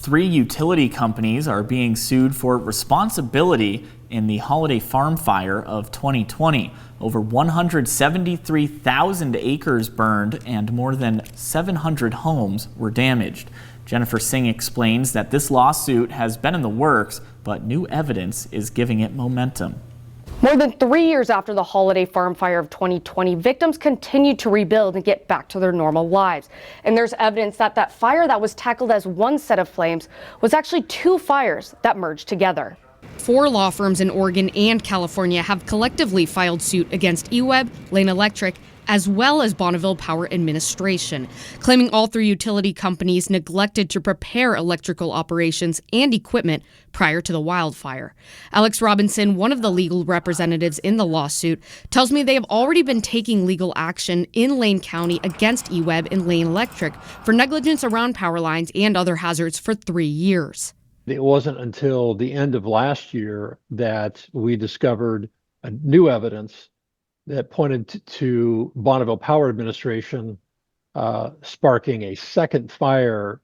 3 utility companies are being sued for responsibility in the Holiday Farm fire of 2020. Over 173,000 acres burned and more than 700 homes were damaged. Jennifer Singh explains that this lawsuit has been in the works, but new evidence is giving it momentum. More than 3 years after the Holiday Farm fire of 2020, victims continued to rebuild and get back to their normal lives. And there's evidence that that fire that was tackled as one set of flames was actually 2 fires that merged together. 4 law firms in Oregon and California have collectively filed suit against EWEB, Lane Electric, as well as Bonneville Power Administration, claiming all 3 utility companies neglected to prepare electrical operations and equipment prior to the wildfire. Alex Robinson, one of the legal representatives in the lawsuit, tells me they have already been taking legal action in Lane County against EWEB and Lane Electric for negligence around power lines and other hazards for 3 years. It wasn't until the end of last year that we discovered new evidence that pointed to Bonneville Power Administration sparking a second fire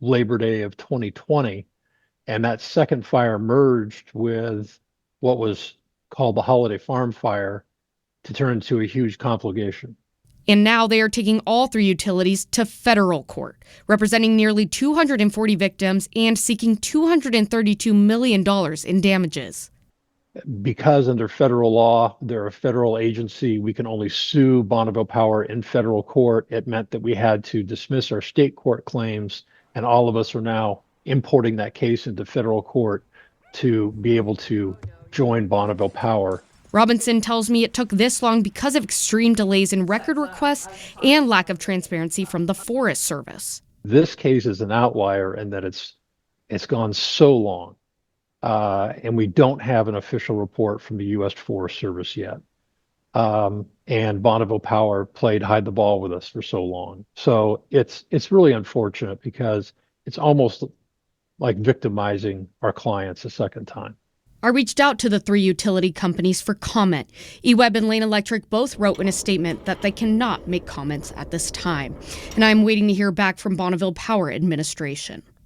Labor Day of 2020. And that second fire merged with what was called the Holiday Farm fire to turn into a huge conflagration. And now they are taking all 3 utilities to federal court, representing nearly 240 victims and seeking $232 million in damages. Because under federal law, they're a federal agency, we can only sue Bonneville Power in federal court. It meant that we had to dismiss our state court claims, and all of us are now importing that case into federal court to be able to join Bonneville Power. Robinson tells me it took this long because of extreme delays in record requests and lack of transparency from the Forest Service. This case is an outlier in that it's gone so long. And we don't have an official report from the U.S. Forest Service yet. And Bonneville Power played hide the ball with us for so long. So it's really unfortunate because it's almost like victimizing our clients a second time. I reached out to the 3 utility companies for comment. EWEB and Lane Electric both wrote in a statement that they cannot make comments at this time. And I'm waiting to hear back from Bonneville Power Administration.